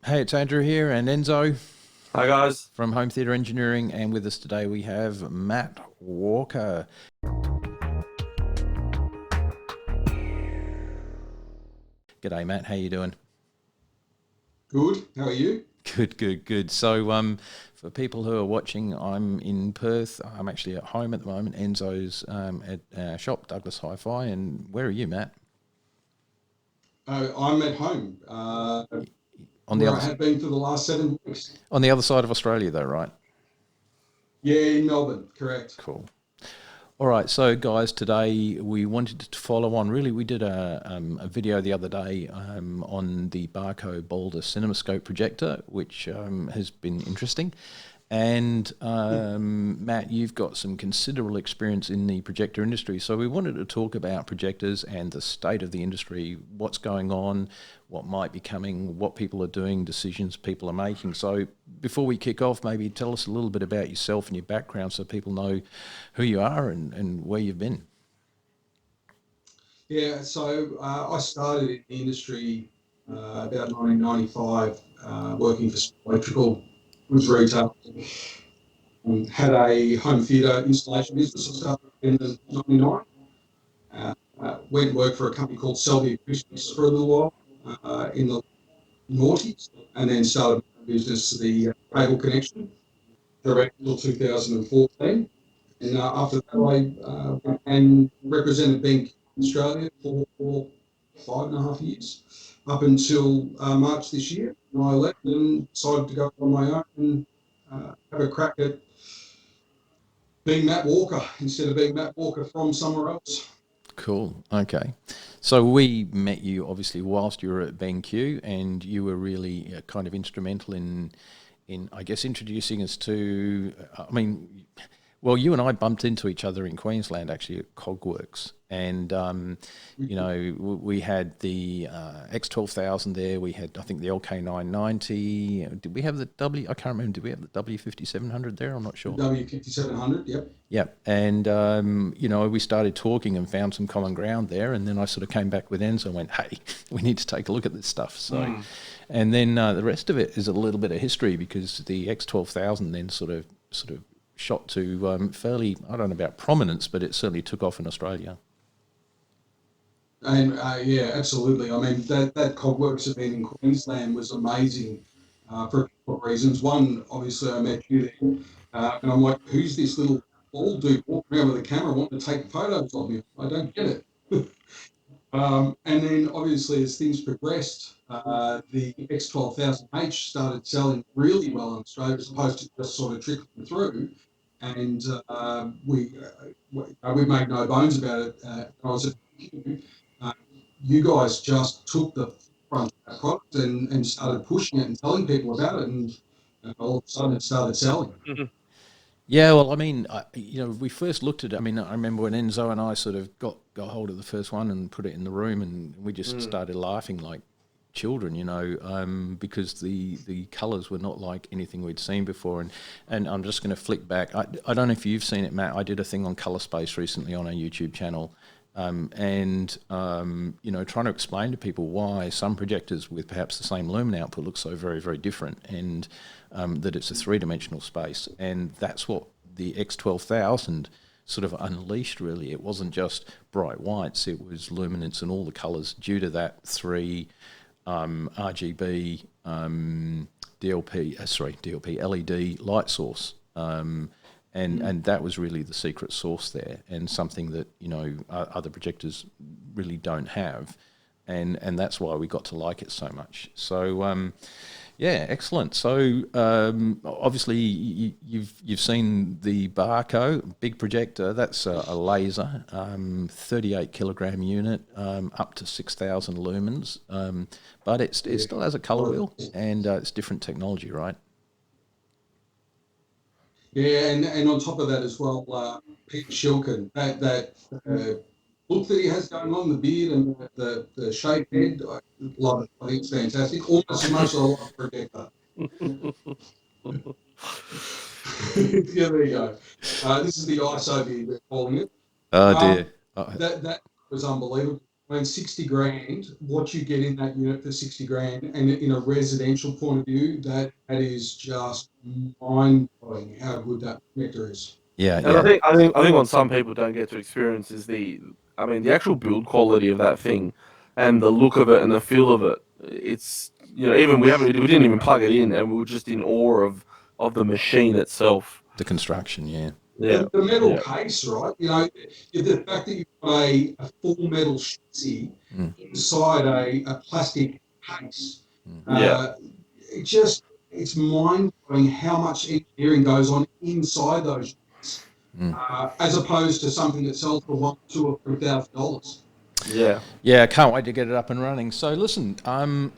Hey, it's Andrew here and Enzo Hi guys. from Home Theatre Engineering, and with us today we have Matt Walker. G'day, Matt. How you doing? Good. How are you? Good, good, good. So, for people who are watching, I'm in Perth. I'm actually at home at the moment. Enzo's at our shop, Douglas Hi-Fi. And where are you, Matt? I'm at home, On the where other I have been for the last 7 weeks. on the other side of Australia, though, right? Yeah, in Melbourne, correct. Cool. All right, so guys, today we wanted to follow on. Really, we did a video the other day on the Borracho Boulder CinemaScope projector, which has been interesting. And Matt, you've got some considerable experience in the projector industry, so we wanted to talk about projectors and the state of the industry, what's going on, what might be coming, what people are doing, decisions people are making. So before we kick off, maybe tell us a little bit about yourself and your background so people know who you are and where you've been. Yeah, so I started in the industry about 1995, working for Sony Electrical, was retail. Had a home theatre installation business. I started in 1999. Went and worked for a company called Selby Acoustics for a little while in the noughties, and then started my business, the Cable Connection, direct until 2014. And after that, I went and represented BenQ Australia for 5.5 years, up until March this year. And I left and decided to go on my own and have a crack at being Matt Walker instead of being Matt Walker from somewhere else. Cool. Okay. So we met you obviously whilst you were at BenQ, and you were really kind of instrumental in I guess introducing us to. I mean, well, you and I bumped into each other in Queensland actually at Cogworks, and we had the X12000 there. We had, I think, the LK990. Did we have the W? I can't remember. Did we have the W5700 there? I'm not sure. W5700, yep. Yeah, and we started talking and found some common ground there, and then I sort of came back with Enzo and went, "Hey, we need to take a look at this stuff." So, and then the rest of it is a little bit of history because the X12000 then sort of shot to fairly, I don't know about prominence, but it certainly took off in Australia. And yeah, absolutely. I mean, that Cogworks event in Queensland was amazing for a couple of reasons. One, obviously, I met you there, and I'm like, who's this little bald dude walking around with a camera wanting to take photos of me? I don't get it. And then, obviously, as things progressed, the X12000H started selling really well in Australia as opposed to just sort of trickling through. And we made no bones about it. I was at you guys just took the front of that product and started pushing it and telling people about it, and all of a sudden it started selling. Yeah, well, I mean, we first looked at it. I mean, I remember when Enzo and I sort of got hold of the first one and put it in the room, and we just started laughing like children, because the colours were not like anything we'd seen before. And I'm just going to flick back. I don't know if you've seen it, Matt. I did a thing on colour space recently on our YouTube channel, trying to explain to people why some projectors with perhaps the same lumen output look so very, very different, and that it's a three-dimensional space. And that's what the X12000 sort of unleashed, really. It wasn't just bright whites, it was luminance in all the colours due to that three RGB, DLP, LED light source. And that was really the secret sauce there, and something that other projectors really don't have, and that's why we got to like it so much. So yeah, excellent. So obviously you've seen the Borracho Big projector. That's a laser, 38 kilogram unit, up to 6,000 lumens, but it still has a color wheel, and it's different technology, right? Yeah, and on top of that as well, Peter Shilkin, that look that he has going on, the beard and the shaved head, I love it. I think it's fantastic. Almost as much as I love Projector. Yeah, there you go. This is the ISO beard we're calling it. Oh Um, dear. Oh, that was unbelievable. when 60 grand, what you get in that unit for 60 grand, and in a residential point of view, that is just mind-blowing how good that projector is. Yeah, And yeah. I think what some people don't get to experience is the actual build quality of that thing, and the look of it and the feel of it. It's, even we didn't even plug it in, and we were just in awe of the machine itself. The construction, yeah. Yeah, The metal case, right? The fact that you've got a full metal chassis inside a plastic case. It's mind-blowing how much engineering goes on inside those units, as opposed to something that sells for $1,000, $2,000 or $3,000. Yeah, can't wait to get it up and running. So listen,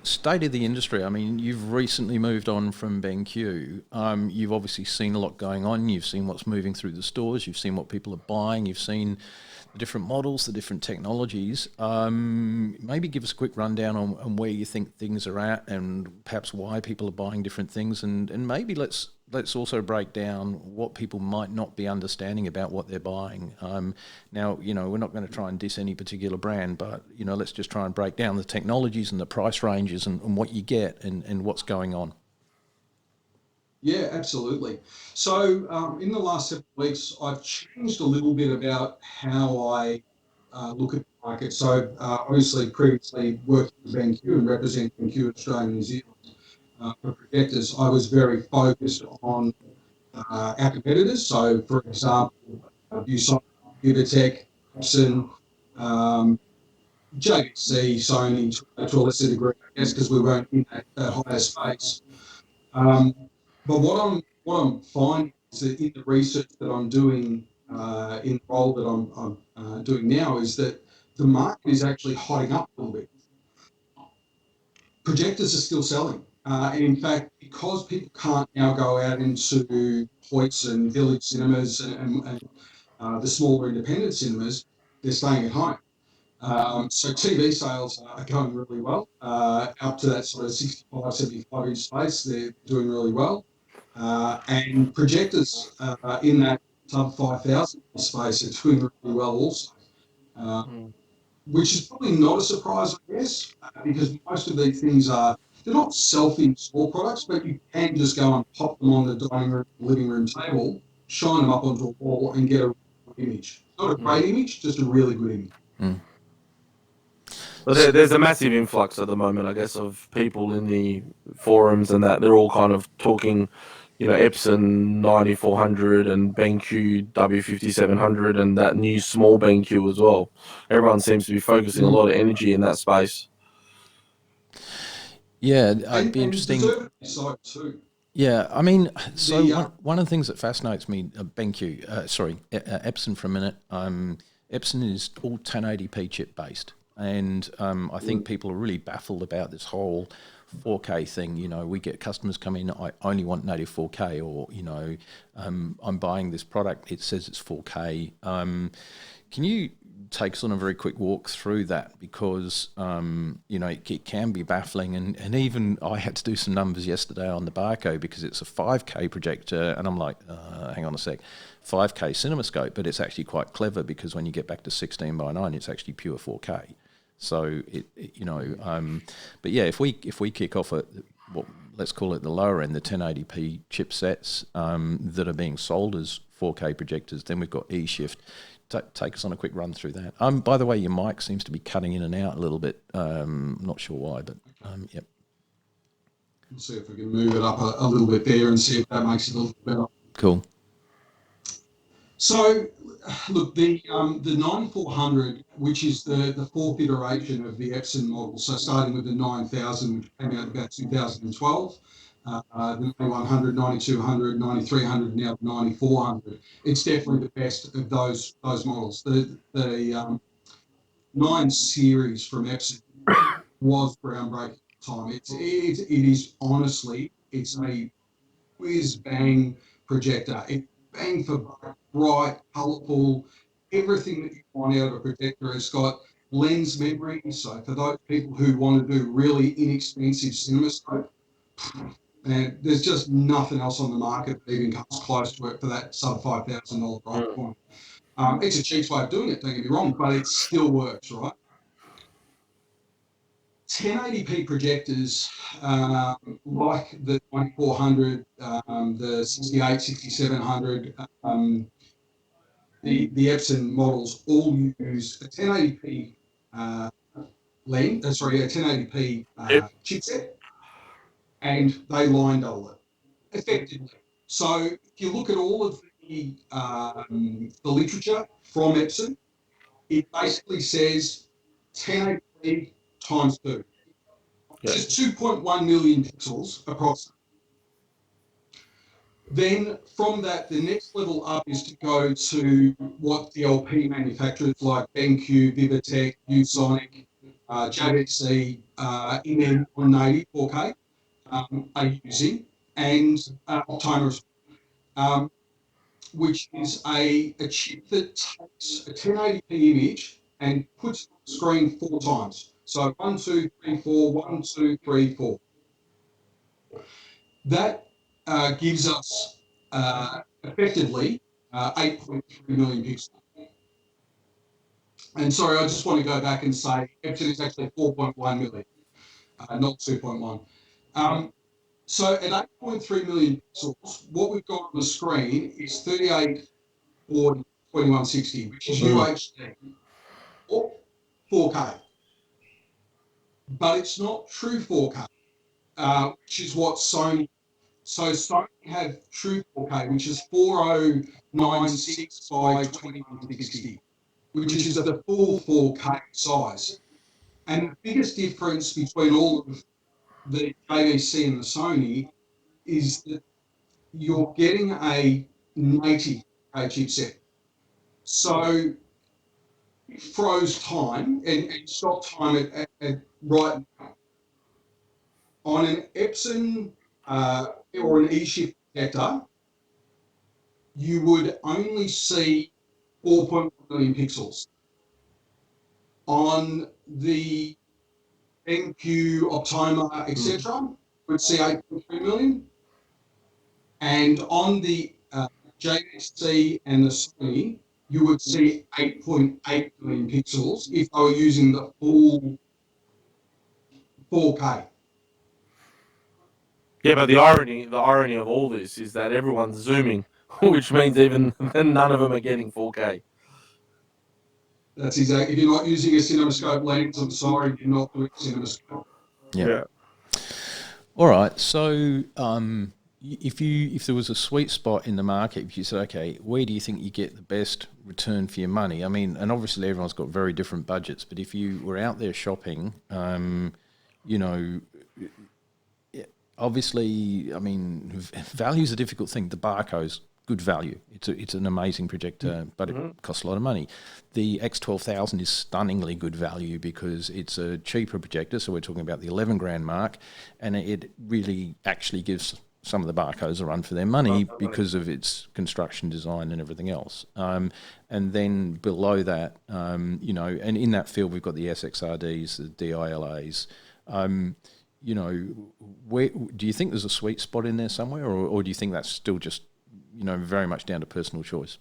state of the industry. I mean, you've recently moved on from BenQ. You've obviously seen a lot going on. You've seen what's moving through the stores. You've seen what people are buying. You've seen the different models, the different technologies. Maybe give us a quick rundown on where you think things are at, and perhaps why people are buying different things, and maybe let's also break down what people might not be understanding about what they're buying. Now, we're not going to try and diss any particular brand, but, let's just try and break down the technologies and the price ranges and what you get and what's going on. Yeah, absolutely. So in the last 7 weeks, I've changed a little bit about how I look at the market. So obviously previously working with BenQ and representing BenQ Australia and New Zealand for Projectors, I was very focused on our competitors. So for example, Sony, Tech, Epson, JVC, Sony, to a lesser degree, I guess, because we weren't in that higher space. But what I'm finding is that in the research that I'm doing in the role that I'm doing now is that the market is actually hotting up a little bit. Projectors are still selling. And in fact, because people can't now go out into Hoyts and village cinemas and the smaller independent cinemas, they're staying at home. So TV sales are going really well, up to that sort of 65, 75 inch space. They're doing really well. And projectors in that sub 5,000 space are doing really well also, which is probably not a surprise, I guess, because most of these things they're not self-install products, but you can just go and pop them on the dining room, living room table, shine them up onto a wall and get a really good image. Not a great image, just a really good image. But there's a massive influx at the moment, I guess, of people in the forums, and that they're all kind of talking, Epson 9400 and BenQ W5700 and that new small BenQ as well. Everyone seems to be focusing a lot of energy in that space. Yeah, it'd be interesting. Side too. Yeah, I mean, so one of the things that fascinates me, Epson for a minute. Epson is all 1080p chip based. And I think people are really baffled about this whole 4K thing. We get customers come in, I only want native 4K, or, I'm buying this product, it says it's 4K. Can you take us on a very quick walk through that? Because, it can be baffling. And even I had to do some numbers yesterday on the Borracho because it's a 5K projector. And I'm like, hang on a sec. 5K CinemaScope, but it's actually quite clever because when you get back to 16:9, it's actually pure 4K. So but yeah, if we kick off at let's call it the lower end, the 1080p chipsets that are being sold as 4K projectors, then we've got eShift. Take us on a quick run through that. By the way, your mic seems to be cutting in and out a little bit. Not sure why, but yep. We'll see if we can move it up a little bit there and see if that makes it a little better. Cool. So, look, the 9400, which is the fourth iteration of the Epson model, so starting with the 9000, which came out about 2012, the 9100, 9200, 9300, now the 9400. It's definitely the best of those models. The 9 series from Epson was groundbreaking at the time. It is honestly, it's a whiz bang projector. Bang for buck, bright, colourful, everything that you want out of a projector. It's got lens memory, so for those people who want to do really inexpensive CinemaScope, and there's just nothing else on the market that even comes close to it for that sub $5,000 price point. It's a cheap way of doing it, don't get me wrong, but it still works, right? 1080p projectors, like the 9400, the 68, 6700, the Epson models all use a 1080p a 1080p Yep. chipset, and they line double it effectively. So if you look at all of the literature from Epson, it basically says 1080p times 2, which is 2.1 million pixels approximately. Then from that, the next level up is to go to what the LP manufacturers like BenQ, Vivatech, Sonic, JVC in their 180 4K are using, and Optima, which is a chip that takes a 1080p image and puts it on the screen 4 times. So 1, 2, 3, 4, 1, 2, 3, 4. That gives us effectively 8.3 million pixels. And sorry, I just want to go back and say Epson is actually 4.1 million, not 2.1. So at 8.3 million pixels, what we've got on the screen is 3840 2160, which is UHD or 4K. But it's not true 4K, which is what Sony. So Sony have true 4K, which is 4096 by 2160, which is the full 4K size. And the biggest difference between all of the JVC and the Sony is that you're getting a native chipset. So it froze time and stopped time at right now. On an Epson or an eShift projector, you would only see 4.1 million pixels. On the BenQ, Optima, etc., you would see 8.3 million. And on the JVC and the Sony, you would see 8.8 million pixels if they were using the full 4K. Yeah, but the irony of all this is that everyone's zooming, which means even none of them are getting 4K. That's exactly. If you're not using a CinemaScope lens, I'm sorry, you're not doing CinemaScope. Yeah. All right. So, if there was a sweet spot in the market, if you said, okay, where do you think you get the best return for your money? I mean, and obviously everyone's got very different budgets, but if you were out there shopping, you know, obviously, I mean, value is a difficult thing. The Barco's good value. It's an amazing projector, but it costs a lot of money. The X12000 is stunningly good value because it's a cheaper projector. So we're talking about the 11 grand mark, and it really actually gives some of the Barcos a run for their money because of its construction design and everything else. And then below that, you know, and in that field we've got the SXRDs, the DILAs. You know, where do you think there's a sweet spot in there somewhere, or do you think that's still just, you know, very much down to personal choice?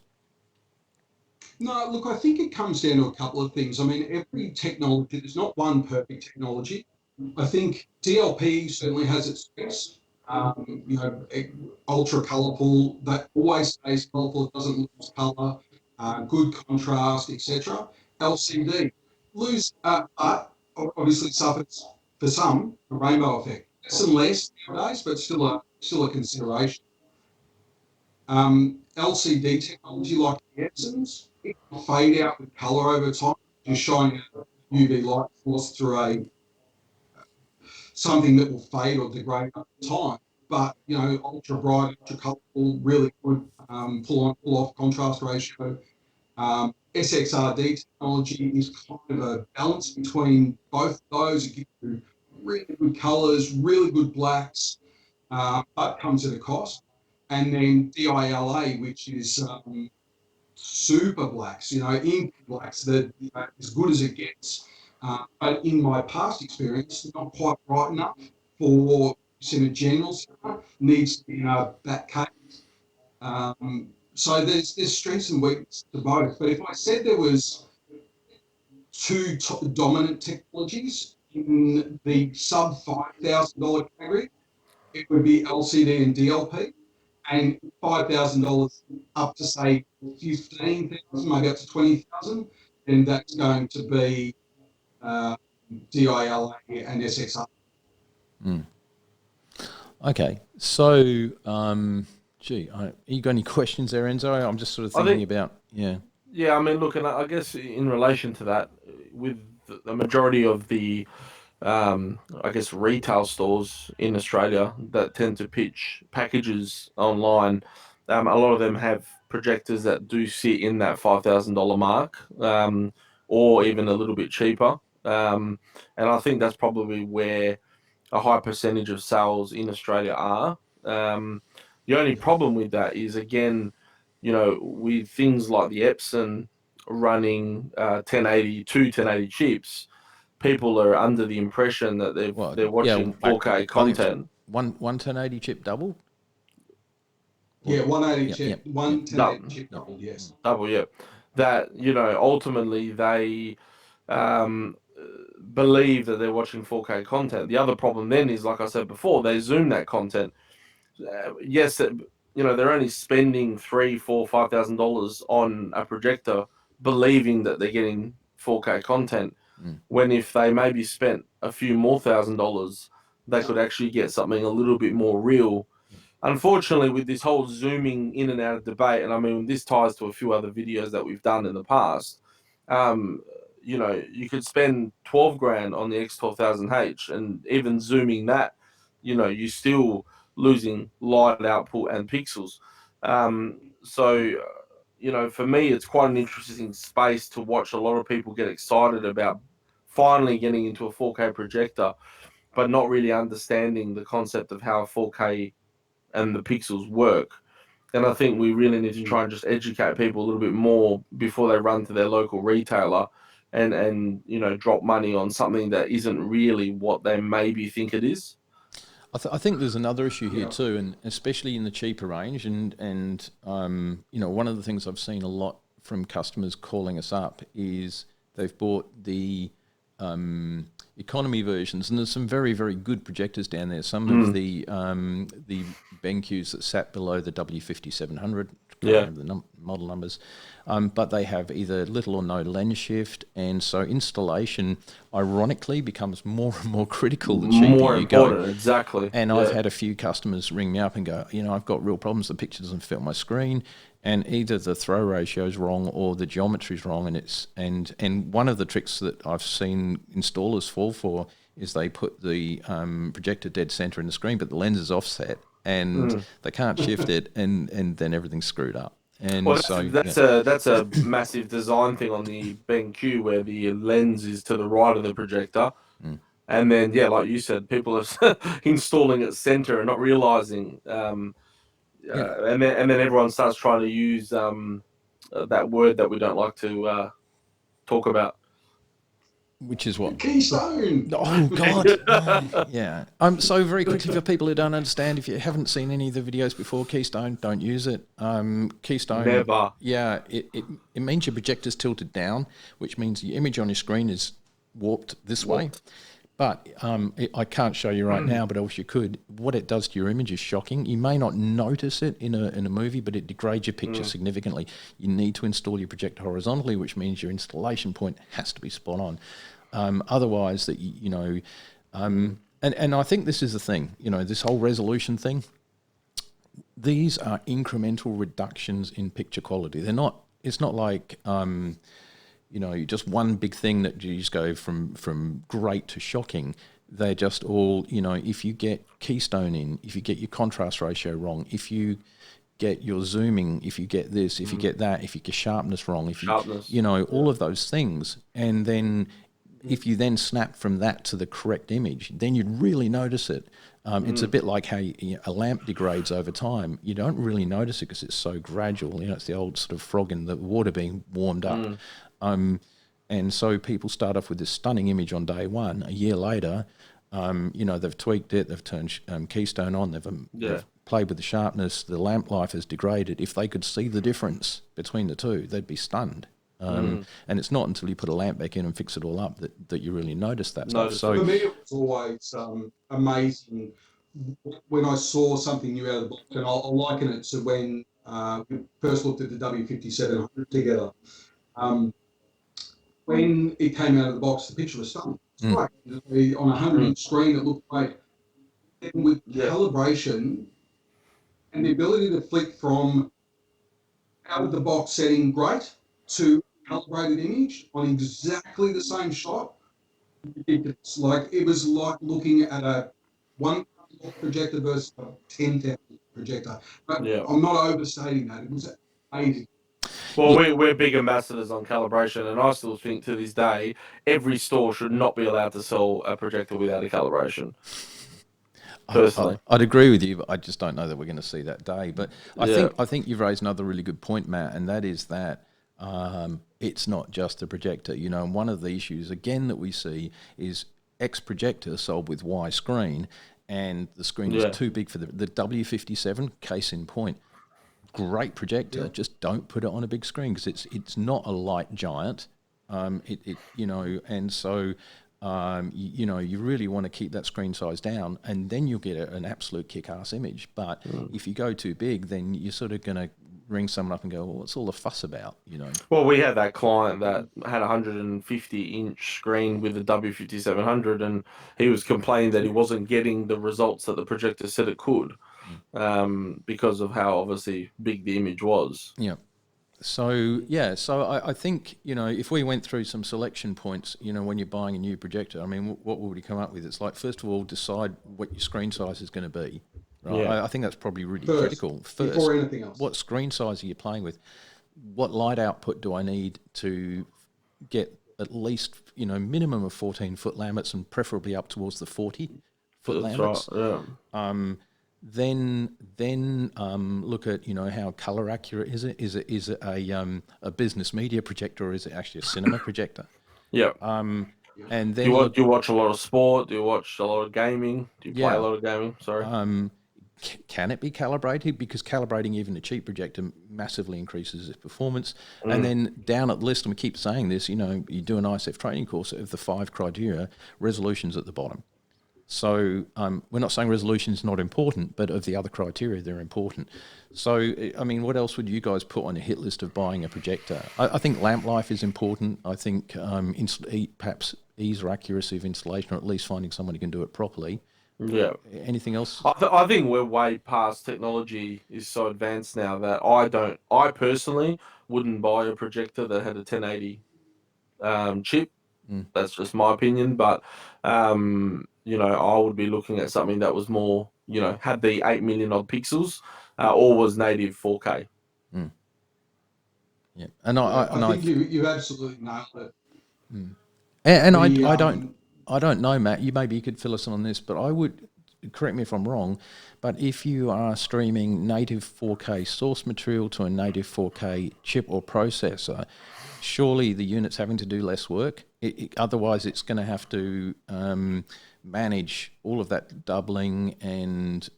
No, look, I think it comes down to a couple of things. I mean, every technology, there's not one perfect technology. I think DLP certainly has its strengths. You know, ultra colourful, that always stays colourful, it doesn't lose colour, good contrast, etc. LCD but obviously suffers for some a rainbow effect. Less and less nowadays, but still a consideration. LCD technology like the Epsons, it can fade out with colour over time, just shining a UV light force through something that will fade or degrade over time. But, you know, ultra bright, ultra colourful, really good pull on, pull off contrast ratio. SXRD technology is kind of a balance between both of those. It gives you really good colours, really good blacks, but comes at a cost. And then DILA, which is super blacks, you know, ink blacks that, you know, as good as it gets. But in my past experience, not quite bright enough for cinema general cinema, needs to be in a back case. So there's strengths and weaknesses to both. But if I said there was two dominant technologies, in the sub $5,000 category, it would be LCD and DLP, and $5,000 up to say 15,000, maybe up to 20,000, then that's going to be DILA and SXR. Okay, so you got any questions there, Enzo? I'm just sort of thinking about Yeah, I mean, look, and I guess in relation to that, with the majority of the I guess retail stores in Australia that tend to pitch packages online, a lot of them have projectors that do sit in that $5,000 mark, or even a little bit cheaper. And I think that's probably where a high percentage of sales in Australia are. The only problem with that is, again, with things like the Epson running 1080 chips, people are under the impression that they're watching 4K content. One 1080 chip double? Yeah, 180 chip, yep, 1080 chip double, yes. Double, yeah. That, ultimately they believe that they're watching 4K content. The other problem then is, like I said before, they zoom that content. Yes, they're only spending $3,000, $4,000, $5,000 on a projector, believing that they're getting 4K content. When if they maybe spent a few more $1,000s, they could actually get something a little bit more real. Unfortunately, with this whole zooming in and out of debate, and I mean, this ties to a few other videos that we've done in the past, you could spend 12 grand on the X12000H, and even zooming that, you're still losing light output and pixels. For me, it's quite an interesting space to watch a lot of people get excited about finally getting into a 4K projector, but not really understanding the concept of how 4K and the pixels work. And I think we really need to try and just educate people a little bit more before they run to their local retailer and drop money on something that isn't really what they maybe think it is. I think there's another issue here too, and especially in the cheaper range. And one of the things I've seen a lot from customers calling us up is they've bought the economy versions, and there's some very, very good projectors down there. Some of the BenQs that sat below the W5700, the model numbers, but they have either little or no lens shift, and so installation, ironically, becomes more and more critical the cheaper more you important, go. Exactly. And I've had a few customers ring me up and go, I've got real problems. The picture doesn't fit on my screen, and either the throw ratio is wrong or the geometry is wrong. And one of the tricks that I've seen installers fall for is they put the projector dead center in the screen, but the lens is offset, and they can't shift it, and then everything's screwed up. And that's a massive design thing on the BenQ, where the lens is to the right of the projector, and then like you said, people are installing it center and not realizing, and then everyone starts trying to use that word that we don't like to talk about. Which is what? Keystone. Oh, God. Yeah. So very quickly, for people who don't understand, if you haven't seen any of the videos before, Keystone, don't use it. Keystone. Never. Yeah. It means your projector's tilted down, which means the image on your screen is warped this way. But I can't show you right now, but I wish you could. What it does to your image is shocking. You may not notice it in a movie, but it degrades your picture significantly. You need to install your projector horizontally, which means your installation point has to be spot on. Otherwise, and I think this is the thing, this whole resolution thing, these are incremental reductions in picture quality. It's not like, just one big thing that you just go from great to shocking. They're just all, if you get Keystone in, if you get your contrast ratio wrong, if you get your zooming, if you get this, if you get that, if you get sharpness wrong, if you, all of those things, and then if you then snap from that to the correct image, then you'd really notice it. It's a bit like how a lamp degrades over time. You don't really notice it because it's so gradual. It's the old sort of frog in the water being warmed up. And so people start off with this stunning image on day one. A year later, they've tweaked it, they've turned Keystone on, they've played with the sharpness, the lamp life has degraded. If they could see the difference between the two, they'd be stunned. And it's not until you put a lamp back in and fix it all up that you really notice that stuff. For me, it was always amazing when I saw something new out of the box, and I'll liken it to when we first looked at the W5700 together. When it came out of the box, the picture was stunning. On a 100-inch screen, it looked great. And with calibration and the ability to flick from out of the box setting great to calibrated image on exactly the same shot, it's like it was like looking at a 1 projector versus a 10,000 projector. But I'm not overstating that. It was amazing. Well, we're big ambassadors on calibration, and I still think to this day every store should not be allowed to sell a projector without a calibration. Personally, I'd agree with you, but I just don't know that we're going to see that day. But I think you've raised another really good point, Matt, and that is that it's not just the projector. And one of the issues again that we see is X projector sold with Y screen, and the screen is too big for the W57. Case in point, great projector, just don't put it on a big screen because it's not a light giant. And so. You really want to keep that screen size down, and then you'll get an absolute kick-ass image. But if you go too big, then you're sort of going to ring someone up and go, well, what's all the fuss about, Well, we had that client that had a 150-inch screen with a W5700, and he was complaining that he wasn't getting the results that the projector said it could because of how obviously big the image was. Yeah. So I think if we went through some selection points, when you're buying a new projector, I mean, what would we come up with? It's like, first of all, decide what your screen size is going to be. Right? Yeah. I think that's probably really critical. First, before anything else, what screen size are you playing with? What light output do I need to get at least minimum of 14-foot laminates, and preferably up towards the 40-foot laminates? Right, yeah. Then look at how color accurate is it? Is it a business media projector, or is it actually a cinema projector? Yeah. And then do you watch a lot of sport? Do you watch a lot of gaming? Do you play a lot of gaming? Sorry. Can it be calibrated? Because calibrating even a cheap projector massively increases its performance. And then down at the list, and we keep saying this, you do an ISF training course of the 5 criteria, resolution's at the bottom. So we're not saying resolution is not important, but of the other criteria, they're important. So, I mean, what else would you guys put on a hit list of buying a projector? I think lamp life is important. I think perhaps ease or accuracy of installation, or at least finding someone who can do it properly. Yeah. Anything else? I think we're way past technology is so advanced now that I personally wouldn't buy a projector that had a 1080 chip. That's just my opinion, but I would be looking at something that was more, had the 8 million odd pixels, or was native 4K. Yeah, and I think you absolutely nailed it. And I don't know, Matt. Maybe you could fill us in on this, but I would, correct me if I'm wrong, but if you are streaming native 4K source material to a native 4K chip or processor, surely the unit's having to do less work. Otherwise, it's going to have to manage all of that doubling and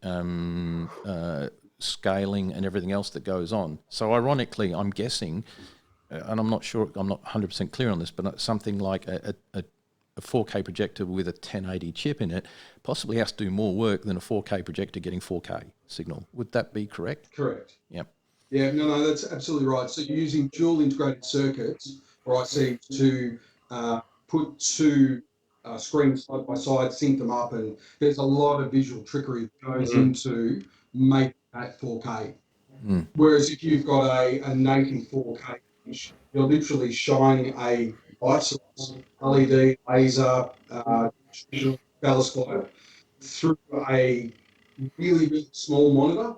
scaling and everything else that goes on. So ironically, I'm guessing, and I'm not sure, I'm not 100% clear on this, but something like a 4K projector with a 1080 chip in it possibly has to do more work than a 4K projector getting 4K signal. Would that be correct? Correct. Yep. Yeah, no, that's absolutely right. So you're using dual integrated circuits, or ICs, to put 2 screens side by side, sync them up, and there's a lot of visual trickery that goes into make that 4K. Whereas if you've got a native 4K image, you're literally shining a light source, LED, laser, digital telescope through a really, really small monitor,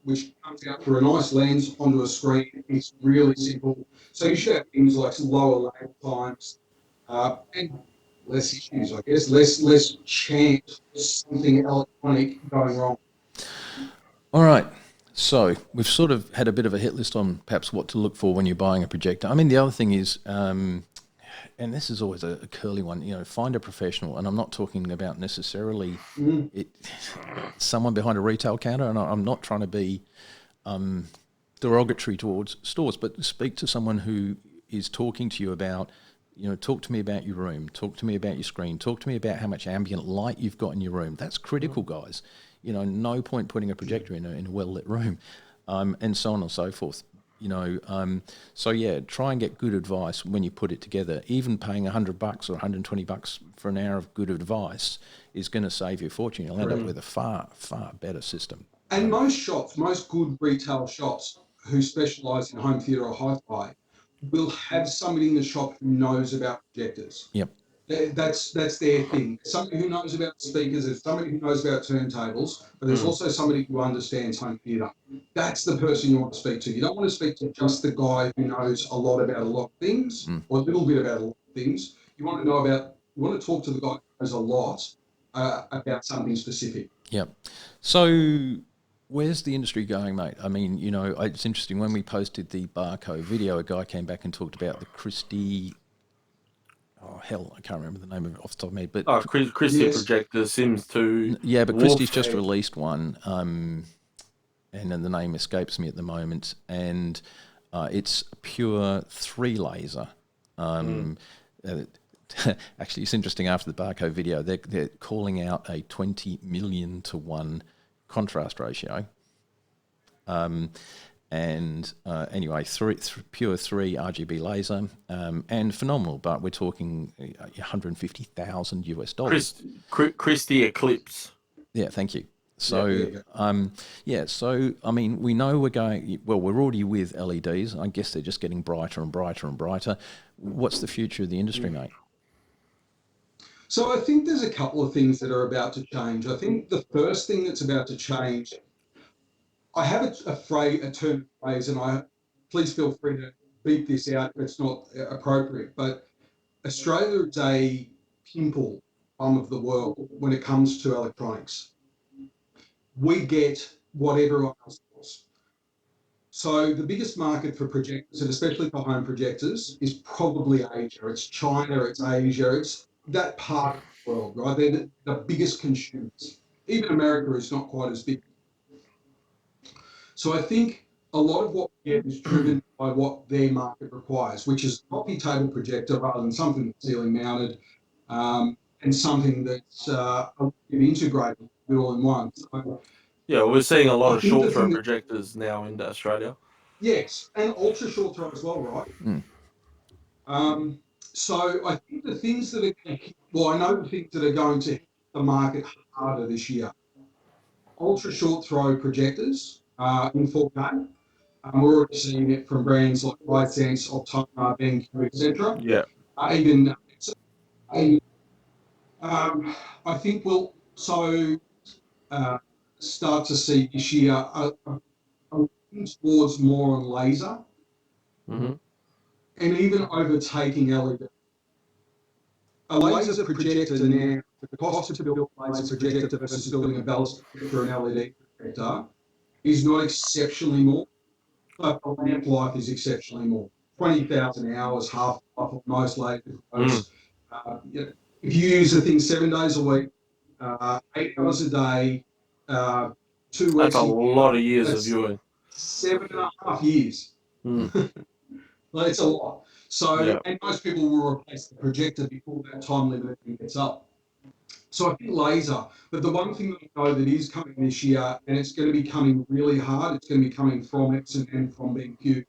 which comes out through a nice lens onto a screen. It's really simple. So you should have things like lower lag times and less issues, I guess, less chance of something electronic going wrong. All right. So we've sort of had a bit of a hit list on perhaps what to look for when you're buying a projector. I mean, the other thing is, and this is always a curly one, find a professional. And I'm not talking about necessarily someone behind a retail counter. And I'm not trying to be derogatory towards stores, but speak to someone who is talking to you about, talk to me about your room, talk to me about your screen, talk to me about how much ambient light you've got in your room. That's critical, guys. No point putting a projector in a well-lit room, and so on and so forth. So yeah, try and get good advice when you put it together. Even paying $100 or $120 for an hour of good advice is going to save you a fortune. You'll end up with a far, far better system. And most good retail shops who specialise in home theatre or hi-fi will have somebody in the shop who knows about projectors. Yep. That's their thing. Somebody who knows about speakers, there's somebody who knows about turntables, but there's also somebody who understands home theatre. That's the person you want to speak to. You don't want to speak to just the guy who knows a lot about a lot of things or a little bit about a lot of things. You want to talk to the guy who knows a lot about something specific. Yep. So where's the industry going, mate? I mean, it's interesting. When we posted the Borracho video, a guy came back and talked about the Christie... Oh, hell, I can't remember the name of it off the top of my head. But Christie Projector, Sims 2. Yeah, but Christie's just released one, and then the name escapes me at the moment. And it's pure 3 laser. Actually, it's interesting. After the Borracho video, they're calling out a 20 million to 1 contrast ratio. Anyway, pure 3 RGB laser, and phenomenal. But we're talking $150,000 US. Christie Eclipse. Yeah, thank you. So, so I mean, we know we're going. Well, we're already with LEDs. I guess they're just getting brighter and brighter and brighter. What's the future of the industry, mate? So I think there's a couple of things that are about to change. I think the first thing that's about to change, I have a term phrase, and please feel free to beat this out if it's not appropriate, but Australia is a pimple of the world when it comes to electronics. We get what everyone else does. So the biggest market for projectors, and especially for home projectors, is probably Asia. It's China, it's Asia, it's that part of the world, right? They're the biggest consumers. Even America is not quite as big. So I think a lot of what we get is driven by what their market requires, which is a coffee table projector rather than something that's ceiling mounted, and something that's integrated all in one. So, yeah, we're seeing a lot of short throw projectors now in Australia. Yes, and ultra short throw as well, right? So I think the things that are going to, I know the things that are going to hit the market harder this year. Ultra short throw projectors in 4K. We're already seeing it from brands like Lightsense, Optoma, BenQ, etc. Yeah. I think we'll also start to see this year a towards more on laser, and even overtaking LED. A laser projector now, the cost to build a laser projector versus building a ballast for an LED projector is not exceptionally more, but the lamp life is exceptionally more. 20,000 hours, half of most laser probes. If you use the thing 7 days a week, 8 hours a day, 2 weeks. That's a lot of years of viewing. 7.5 years. That's a lot. So, and most people will replace the projector before that time limit gets up. So I think laser, but the one thing that I know that is coming this year, and it's going to be coming really hard, it's going to be coming from Epson and from BenQ,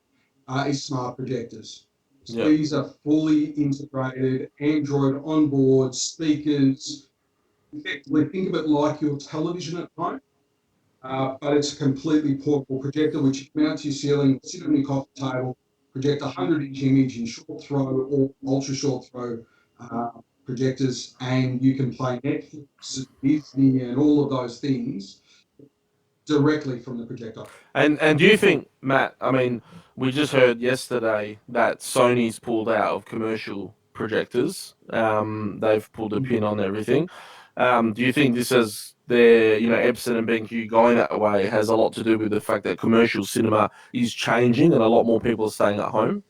is smart projectors. So these are fully integrated, Android onboard, speakers. Effectively, think of it like your television at home, but it's a completely portable projector which you mount to your ceiling, sit on your coffee table, project a 100-inch image in short throw or ultra short throw projectors, and you can play Netflix, Disney, and all of those things directly from the projector. And do you think, Matt, I mean, we just heard yesterday that Sony's pulled out of commercial projectors. They've pulled a pin on everything. Do you think this is their, Epson and BenQ going that way has a lot to do with the fact that commercial cinema is changing and a lot more people are staying at home?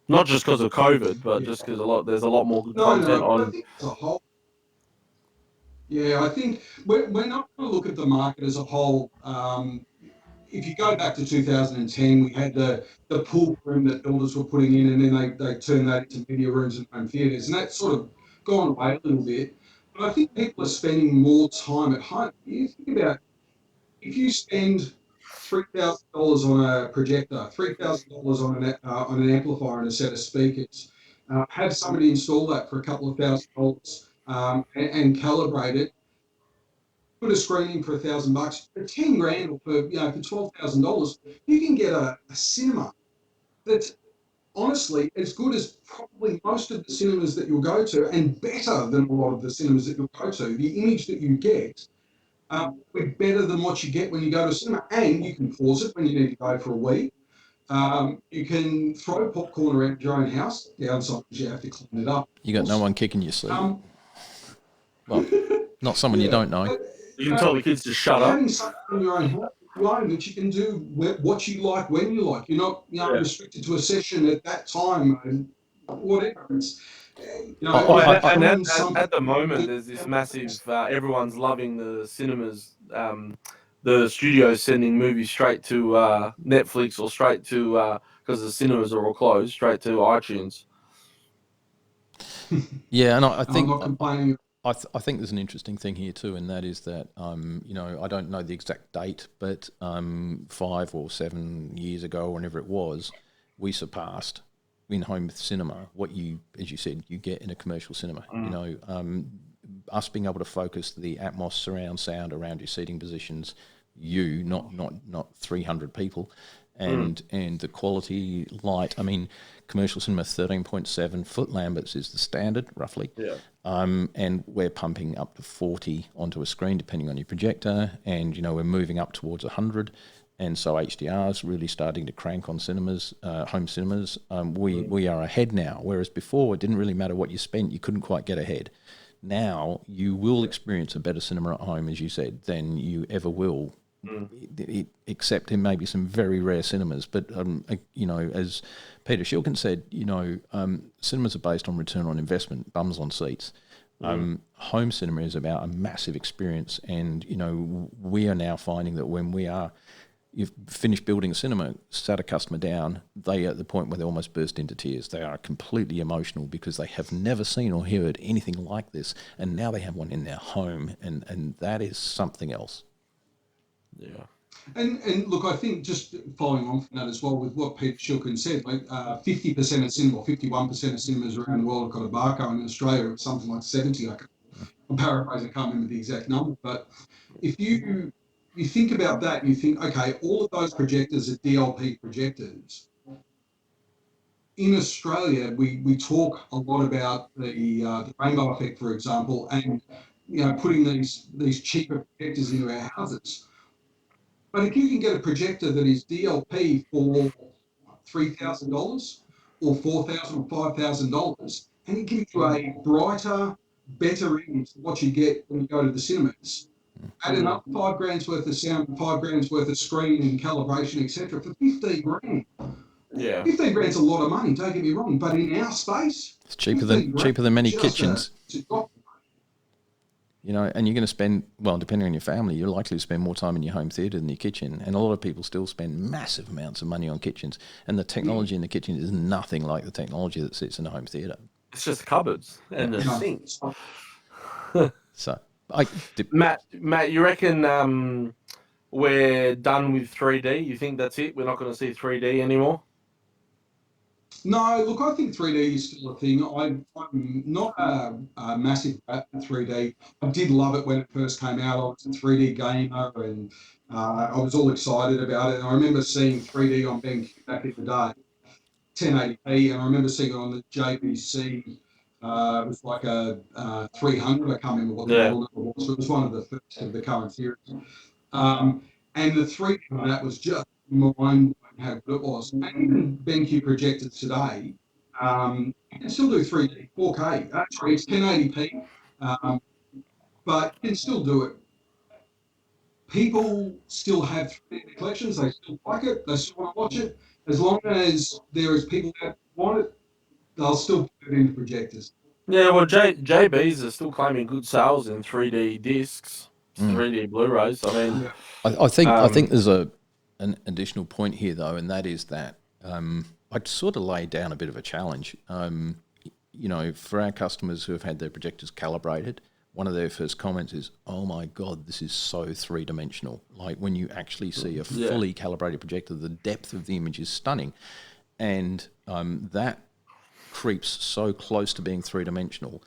Not just because of COVID, but just because there's a lot more content on. I think as a whole. Yeah, I think we're not going to look at the market as a whole. if you go back to 2010, we had the pool room that builders were putting in, and then they turned that into media rooms and home theatres, and that's sort of gone away a little bit. But I think people are spending more time at home. You think about if you spend $3,000 on a projector, $3,000 on an amplifier and a set of speakers, have somebody install that for a couple of $1,000 and calibrate it. Put a screen in for $1,000 for 10 grand or for $12,000, you can get a cinema that's honestly as good as probably most of the cinemas that you'll go to, and better than a lot of the cinemas that you'll go to. The image that you get will be better than what you get when you go to a cinema, and you can pause it when you need to go for a wee. You can throw popcorn around your own house. The downside is you have to clean it up. You got no one kicking your seat. Well, not someone you don't know. You can tell the kids to shut up. Having something in your own house that you can do what you like when you like. You're not restricted to a session at that time and whatever. It's, at the moment, there's this massive. Everyone's loving the cinemas. The studios sending movies straight to Netflix or straight to because the cinemas are all closed, straight to iTunes. Yeah, and I think. I'm not complaining. I think there's an interesting thing here too, and that is that I don't know the exact date, but 5 or 7 years ago, whenever it was, we surpassed in home cinema what as you said, you get in a commercial cinema. Us being able to focus the Atmos surround sound around your seating positions, not 300 people. And the quality light. I mean, commercial cinema 13.7 foot Lamberts is the standard, roughly. Yeah. And we're pumping up to 40 onto a screen, depending on your projector. And we're moving up towards 100. And so HDR's really starting to crank on cinemas, home cinemas. We are ahead now, whereas before it didn't really matter what you spent; you couldn't quite get ahead. Now you will experience a better cinema at home, as you said, than you ever will. Except in maybe some very rare cinemas. But, as Peter Shilkin said, cinemas are based on return on investment, bums on seats. Home cinema is about a massive experience. And, we are now finding that when you've finished building a cinema, sat a customer down, they are at the point where they almost burst into tears. They are completely emotional because they have never seen or heard anything like this. And now they have one in their home. And that is something else. Yeah. And look, I think just following on from that as well with what Peter Shilkin said, like 50% of cinema, or 51% of cinemas around the world have got a barcode. In Australia, it's something like 70. I'm paraphrasing, I can't remember the exact number. But if you think about that, you think, okay, all of those projectors are DLP projectors. In Australia, we talk a lot about the rainbow effect, for example, and putting these cheaper projectors into our houses. But if you can get a projector that is DLP for $3,000 or $4,000 or $5,000, and it gives you a brighter, better image than what you get when you go to the cinemas, add another $5,000 worth of sound, $5,000 worth of screen and calibration, etc., for 15 grand. Yeah, 15 grand's a lot of money. Don't get me wrong, but in our space, it's cheaper than many kitchens. And you're going to spend, well, depending on your family, you're likely to spend more time in your home theatre than your kitchen. And a lot of people still spend massive amounts of money on kitchens. And the technology in the kitchen is nothing like the technology that sits in a home theatre. It's just cupboards and the sinks. So, Matt, you reckon we're done with 3D? You think that's it? We're not going to see 3D anymore? No, look, I think 3D is still a thing. I'm not a massive fan of 3D. I did love it when it first came out. I was a 3D gamer and I was all excited about it. And I remember seeing 3D on BenQ back in the day, 1080p, and I remember seeing it on the JVC. It was like a 300. I can't remember what the model number was. It was one of the first of the current series. And the 3D on that was just mind-blowing how good it was. And even BenQ projectors today, you can still do 3D, 4K. Actually, it's 1080p, but you can still do it. People still have 3D collections. They still like it. They still want to watch it. As long as there is people that want it, they'll still put it into projectors. Yeah, well, JBs are still claiming good sales in 3D discs, 3D Blu-rays. I mean, I think there's an additional point here, though, and that is that I'd sort of lay down a bit of a challenge. You know, for our customers who have had their projectors calibrated, one of their first comments is, "Oh my God, this is so three-dimensional." Like when you actually see a fully calibrated projector, the depth of the image is stunning, and that creeps so close to being three-dimensional.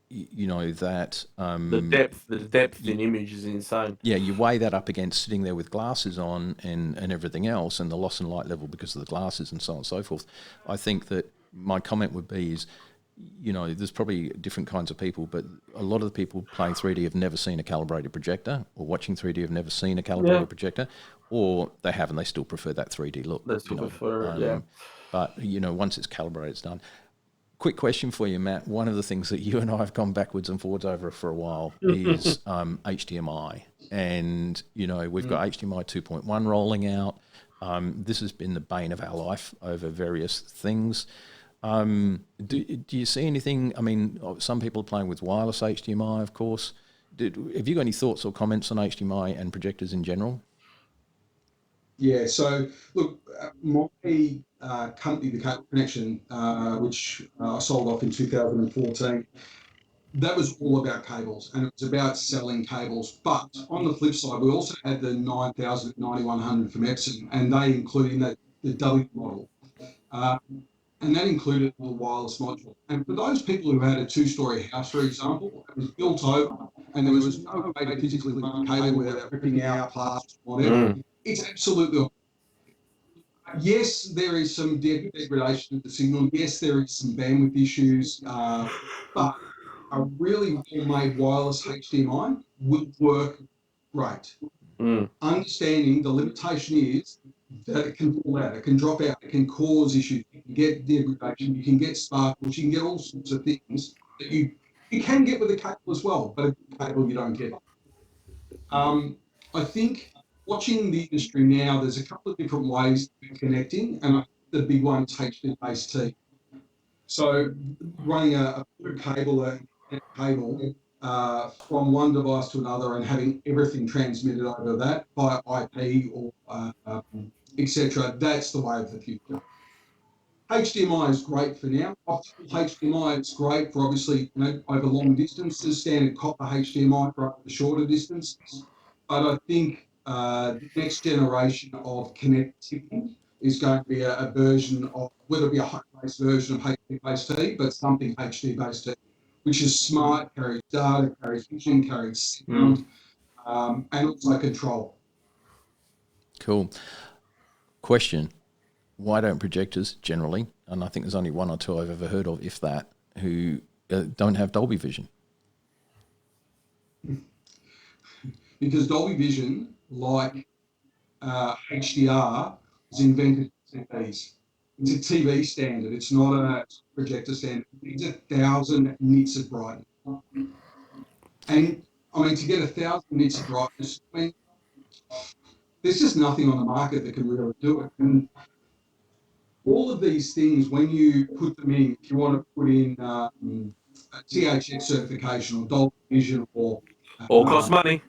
You know that the depth in image is insane. yeah, you weigh that up against sitting there with glasses on and everything else, and the loss in light level because of the glasses and so on and so forth. I think that my comment would be is, you know, there's probably different kinds of people, but a lot of the people playing 3D have never seen a calibrated projector, or watching 3D have never seen a calibrated projector, or they have and they still prefer that 3D look. They still prefer it, But, you know, once it's calibrated, it's done. Quick question for you, Matt. One of the things that you and I have gone backwards and forwards over for a while is HDMI. And, you know, we've got HDMI 2.1 rolling out. This has been the bane of our life over various things. Do you see anything? I mean, some people are playing with wireless HDMI, of course. Have you got any thoughts or comments on HDMI and projectors in general? Yeah, so look, my company, the Cable Connection, which I sold off in 2014, that was all about cables, and it was about selling cables. But on the flip side, we also had the 9000, 9100 from Epson, and they included that the W model. And that included the wireless module. And for those people who had a two-story house, for example, it was built over, and there was no way to physically run a cable without ripping out parts, whatever. It's absolutely. Yes, there is some degradation of the signal. Yes, there is some bandwidth issues, but a really well-made wireless HDMI will work great. Understanding the limitation is that it can fall out, it can drop out, it can cause issues, you can get degradation, you can get sparkles, you can get all sorts of things that you can get with a cable as well, but a cable you don't get. I think watching the industry now, there's a couple of different ways of connecting, and I think the big one is HD-based T. So running a cable from one device to another and having everything transmitted over that via IP or etc. That's the way of the future. HDMI is great for now. HDMI is great for obviously, you know, over long distances, standard copper HDMI for the shorter distances. But I think the next generation of connectivity is going to be a version of, whether it be a home-based version of HD-based T, but something HD-based T, which is smart, carries data, carries vision, carries sound, and also control. Cool. Question. Why don't projectors generally, and I think there's only one or two I've ever heard of, if that, who don't have Dolby Vision? Because Dolby Vision, like HDR, was invented for TVs. It's a TV standard. It's not a projector standard. It's 1,000 nits of brightness. And I mean, to get 1,000 nits of brightness, I mean, there's just nothing on the market that can really do it. And all of these things, when you put them in, if you want to put in a THX certification or Dolby Vision or cost money.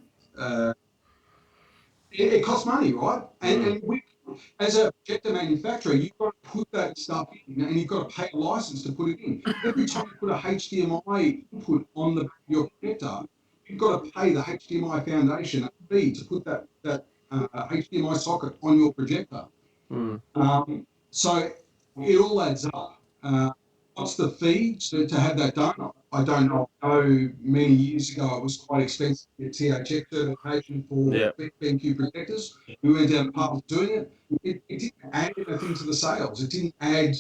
It costs money, right? And we, as a projector manufacturer, you've got to put that stuff in, and you've got to pay a license to put it in. Every time you put a HDMI input on your projector, you've got to pay the HDMI Foundation a fee to put that HDMI socket on your projector. So it all adds up. What's the fee to have that done? I don't know. I know many years ago it was quite expensive to get THX certification for BenQ projectors. We went down the path of doing it. It didn't add anything to the sales. It didn't add.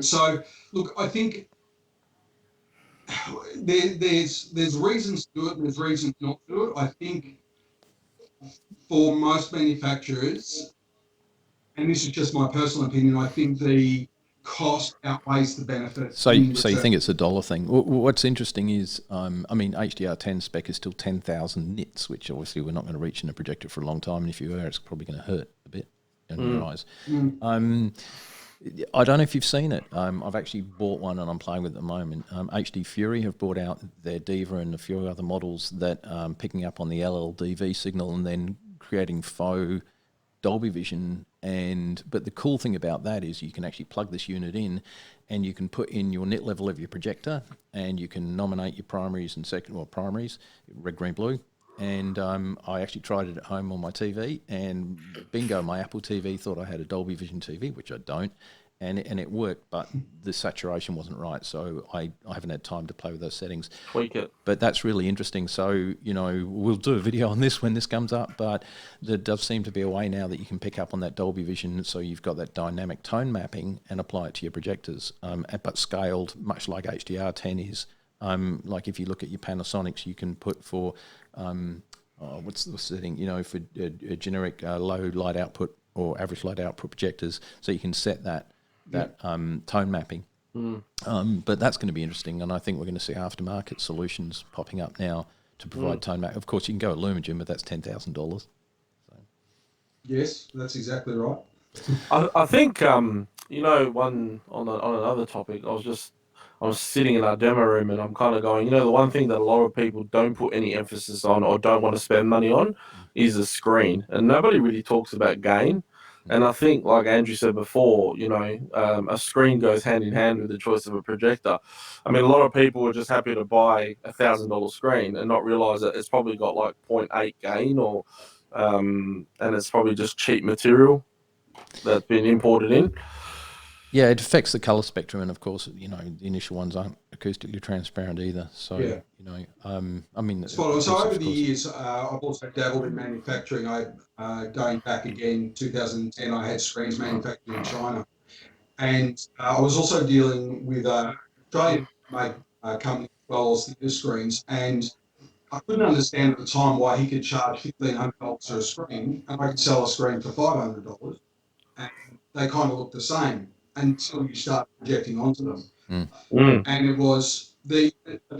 So, look, I think there's reasons to do it and there's reasons not to do it. I think for most manufacturers, and this is just my personal opinion, I think the cost outweighs the benefit. So you think it's a dollar thing? What's interesting is, I mean, HDR10 spec is still 10,000 nits, which obviously we're not going to reach in a projector for a long time. And if you are, it's probably going to hurt a bit in your eyes. I don't know if you've seen it. I've actually bought one and I'm playing with it at the moment. HD Fury have brought out their Diva and a few other models that picking up on the LLDV signal and then creating faux Dolby Vision. But the cool thing about that is you can actually plug this unit in, and you can put in your nit level of your projector, and you can nominate your primaries and primaries, red, green, blue. And I actually tried it at home on my TV, and bingo, my Apple TV thought I had a Dolby Vision TV, which I don't, and it worked, but the saturation wasn't right, so I haven't had time to play with those settings. Tweak it. But that's really interesting. So, we'll do a video on this when this comes up, but there does seem to be a way now that you can pick up on that Dolby Vision, so you've got that dynamic tone mapping and apply it to your projectors, but scaled much like HDR10 is. Like if you look at your Panasonics, you can put for, what's the setting, for a generic low light output or average light output projectors, so you can set that tone mapping. But that's going to be interesting, and I think we're going to see aftermarket solutions popping up now to provide tone map. Of course, you can go at Lumagen, but that's $10,000. So. Yes, that's exactly right. I think one on another topic. I was sitting in our demo room, and I'm kind of going, the one thing that a lot of people don't put any emphasis on or don't want to spend money on is the screen, and nobody really talks about gain. And I think, like Andrew said before, a screen goes hand in hand with the choice of a projector. I mean, a lot of people are just happy to buy $1,000 screen and not realize that it's probably got like 0.8 gain, or and it's probably just cheap material that's been imported in. Yeah, it affects the color spectrum, and of course, the initial ones aren't acoustically transparent either. So, Yeah. I mean, Spot on. So over the years, I've also dabbled in manufacturing. Going back again, 2010, I had screens manufactured in China, and I was also dealing with a Australian-made company as well as the screens, and I couldn't understand at the time why he could charge $1,500 for a screen, and I could sell a screen for $500, and they kind of look the same until you start projecting onto them. And it was the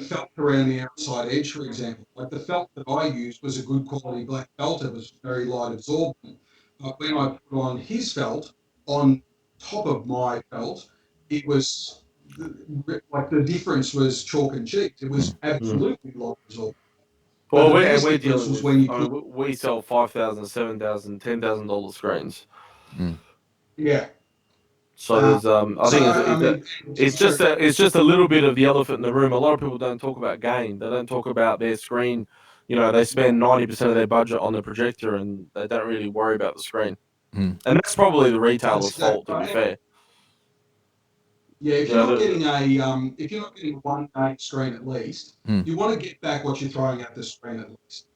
felt around the outside edge, for example. Like the felt that I used was a good quality black felt. It was very light absorbent. But when I put on his felt on top of my felt, it was like the difference was chalk and cheese. It was absolutely light absorbent. Well, But the we're biggest difference dealing was with, when you put, we sell $5,000, $7,000, $10,000 screens. yeah. So there's, I think it's just a little bit of the elephant in the room. A lot of people don't talk about gain. They don't talk about their screen. They spend 90% of their budget on the projector, and they don't really worry about the screen. And that's probably the retailer's fault, to be fair. Yeah, if you're not getting a 1K screen at least, you want to get back what you're throwing at the screen at least.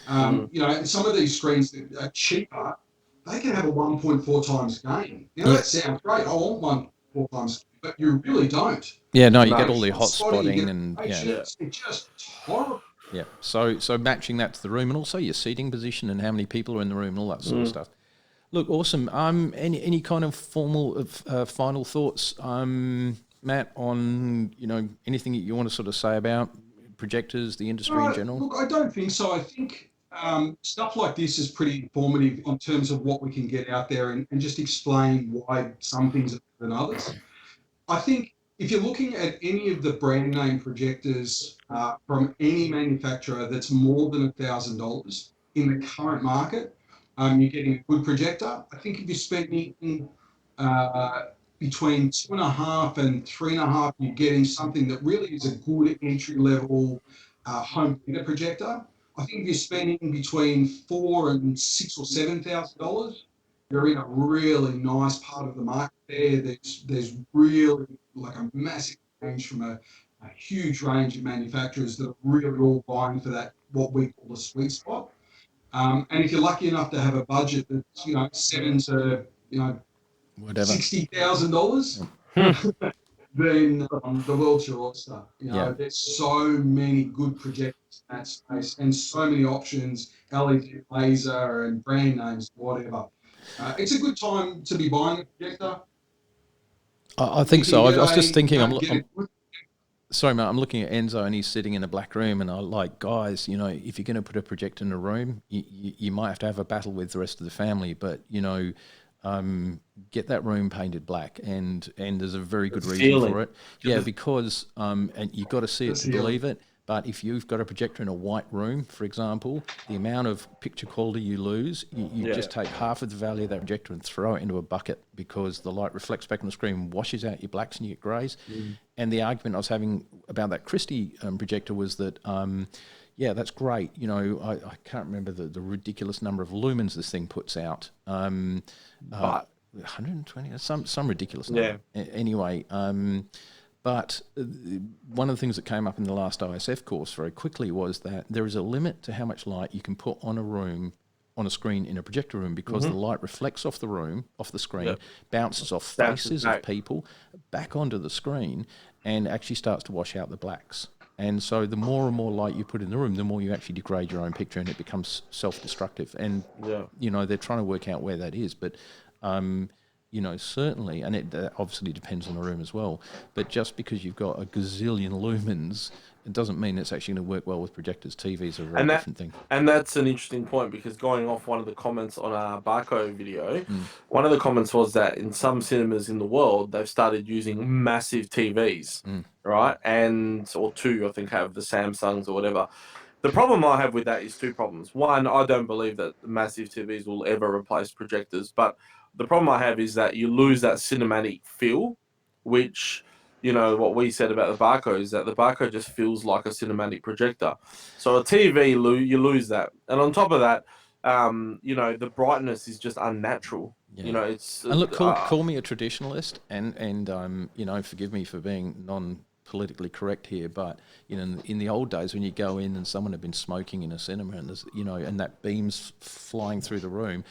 Some of these screens that are cheaper, they can have a 1.4 times gain. That sounds great. I want 1.4 times, but you really don't. Yeah, no, you get all the hot spotting and it's just horrible. Yeah, so matching that to the room, and also your seating position and how many people are in the room and all that sort of stuff. Look, awesome. Any kind of final thoughts, Matt, on anything that you want to sort of say about projectors, the industry in general? Look, I don't think so. I think stuff like this is pretty informative in terms of what we can get out there and just explain why some things are better than others. I think if you're looking at any of the brand name projectors from any manufacturer that's more than $1,000 in the current market, you're getting a good projector. I think if you're spending between 2.5 and 3.5, you're getting something that really is a good entry level home theater projector. I think if you're spending between $4,000 and $6,000 or $7,000, you're in a really nice part of the market there. There's really like a massive range from a huge range of manufacturers that are really all vying for that, what we call the sweet spot. And if you're lucky enough to have a budget that's $7,000 to $60,000, then the world's your oyster. There's so many good projectors in that space and so many options, LED laser and brand names, whatever. It's a good time to be buying a projector. I think so. I was just thinking, sorry, mate, I'm looking at Enzo and he's sitting in a black room, and I like, guys, if you're going to put a projector in a room, you might have to have a battle with the rest of the family, but, get that room painted black, and there's a very good reason for it. Yeah, because and you've got to see it to believe it. But if you've got a projector in a white room, for example, the amount of picture quality you lose, you just take half of the value of that projector and throw it into a bucket, because the light reflects back on the screen, washes out your blacks and your greys. And the argument I was having about that Christie projector was that, yeah, that's great. You know, I can't remember the ridiculous number of lumens this thing puts out. 120, some ridiculous number. Anyway, but one of the things that came up in the last ISF course very quickly was that there is a limit to how much light you can put on a room, on a screen in a projector room, because the light reflects off the room, off the screen, bounces off faces of people, back onto the screen, and actually starts to wash out the blacks. And so the more and more light you put in the room, the more you actually degrade your own picture, and it becomes self-destructive. And, you know, they're trying to work out where that is. But, you know, certainly, and it obviously depends on the room as well, but just because you've got a gazillion lumens, it doesn't mean it's actually going to work well with projectors. TVs are a very different thing. And that's an interesting point, because going off one of the comments on our Borracho video, one of the comments was that in some cinemas in the world, they've started using massive TVs, right? Or two, I think, have the Samsungs or whatever. The problem I have with that is two problems. One, I don't believe that massive TVs will ever replace projectors, but the problem I have is that you lose that cinematic feel, which, you know, what we said about the Borracho is that the Borracho just feels like a cinematic projector. So a TV, you lose that. And on top of that, you know, the brightness is just unnatural. You know, it's... And look, call me a traditionalist, and you know, forgive me for being politically correct here, but you know, in the old days when you go in and someone had been smoking in a cinema, and there's, you know, and that beam's flying through the room,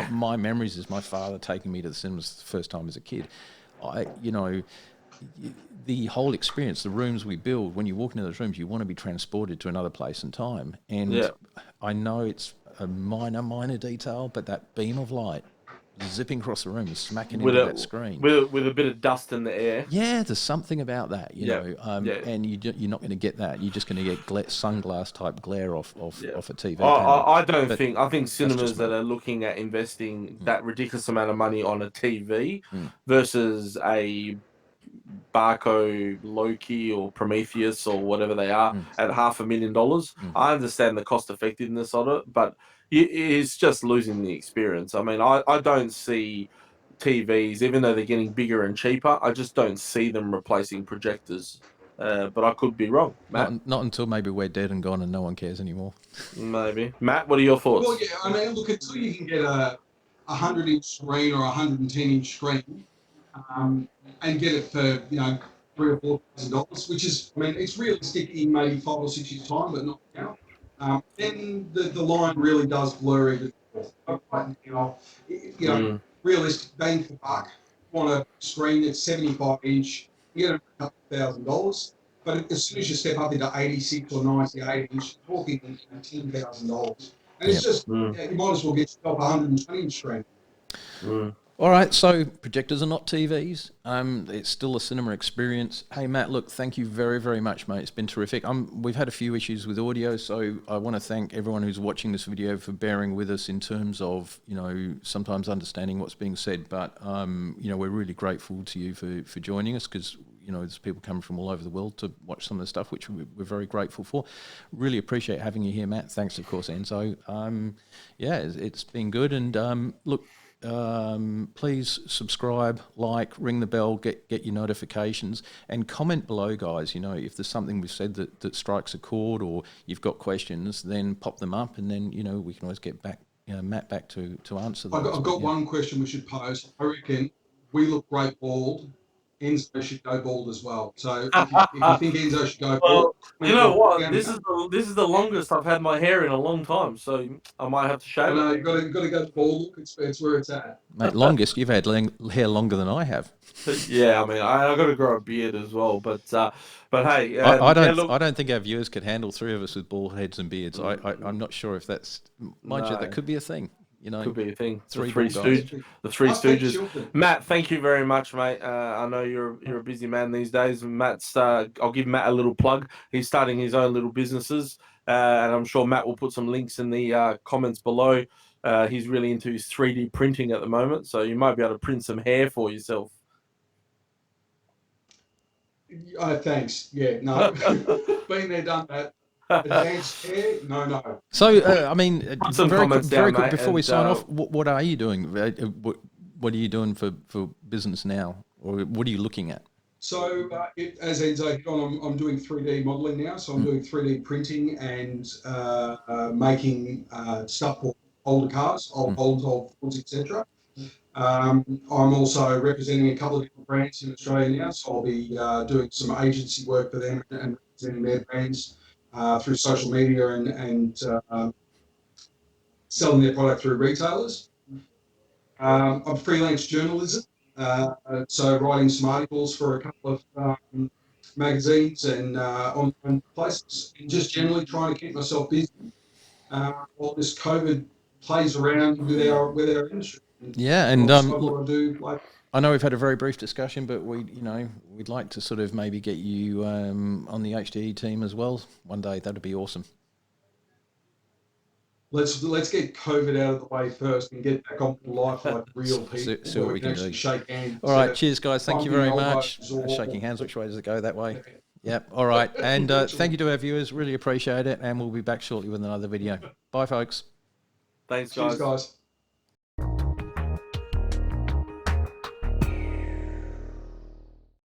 my memories is my father taking me to the cinemas the first time as a kid. You know, the whole experience, the rooms we build, when you walk into those rooms, you want to be transported to another place and time. And I know it's a minor detail, but that beam of light zipping across the room and smacking into that screen. With a bit of dust in the air. Yeah, there's something about that, you know, and you're not going to get that. You're just going to get sunglass type glare off a TV panel. I think cinemas that are looking at investing that ridiculous amount of money on a TV versus a Borracho, Loki or Prometheus or whatever they are at $500,000. I understand the cost effectiveness of it, but it's just losing the experience. I mean, I don't see TVs, even though they're getting bigger and cheaper, I just don't see them replacing projectors. But I could be wrong, Matt. Not until maybe we're dead and gone and no one cares anymore. Maybe. Matt, what are your thoughts? Well, yeah, I mean, look, until you can get a 100-inch screen or a 110-inch screen, and get it for, you know, $3,000 or $4,000, which is, I mean, it's realistic in maybe 5 or 6 years' time, but not now. Then the line really does blur even more. You know, realistic bang for buck. Want a screen that's 75-inch, you get it for $2,000, but as soon as you step up into 86 or 98 inch, you're talking $10,000. And it's just, you might as well get yourself a 120-inch screen. All right, so projectors are not TVs. It's still a cinema experience. Hey, Matt, look, thank you very, very much, mate. It's been terrific. We've had a few issues with audio, so I want to thank everyone who's watching this video for bearing with us in terms of, you know, sometimes understanding what's being said. But, you know, we're really grateful to you for joining us, because, you know, there's people coming from all over the world to watch some of the stuff, which we're very grateful for. Really appreciate having you here, Matt. Thanks, of course, Enzo. Yeah, it's been good. And look, please subscribe, like, ring the bell, get your notifications, and comment below, guys. You know, if there's something we've said that strikes a chord, or you've got questions, then pop them up, and then, you know, we can always get back, Matt back to answer them. I've got one question we should pose. I reckon we look great bald. Enzo should go bald as well. So if you think Enzo should go bald, you know what? This is the longest I've had my hair in a long time, so I might have to shave. No, you've got to go bald. It's where it's at. Mate, longest. You've had hair longer than I have. Yeah, I mean, I got to grow a beard as well, but hey, I don't think our viewers could handle 3 of us with bald heads and beards. I'm not sure if that's, mind you, that could be a thing. You know, could be a thing. The Three Stooges. Matt, thank you very much, mate. I know you're a busy man these days. Matt's. I'll give Matt a little plug. He's starting his own little businesses, and I'm sure Matt will put some links in the comments below. He's really into his 3D printing at the moment, so you might be able to print some hair for yourself. Thanks. Yeah, no. Been there, done that. Advanced care? No. So, I mean, Put some very comments very down, quick mate, before we and sign off, what are you doing? What are you doing for business now, or what are you looking at? So, as Enzo hit on, I'm doing 3D modeling now. So I'm doing 3D printing and making stuff for older cars, old Fords, etc. I'm also representing a couple of different brands in Australia now, so I'll be doing some agency work for them and representing their brands through social media and selling their product through retailers. I'm freelance journalism, so writing some articles for a couple of magazines and online places, and just generally trying to keep myself busy while this COVID plays around with our industry. Yeah, and I'll decide look, what I do later. I know we've had a very brief discussion, but we'd like to sort of maybe get you on the HDE team as well one day. That'd be awesome. Let's get COVID out of the way first and get back on with life like real people. See what we can actually do. shake hands. All right, cheers, guys. Thank you very much. Or... Shaking hands. Which way does it go? That way. Yep. All right. And thank you to our viewers. Really appreciate it. And we'll be back shortly with another video. Bye, folks. Thanks, Cheers, guys.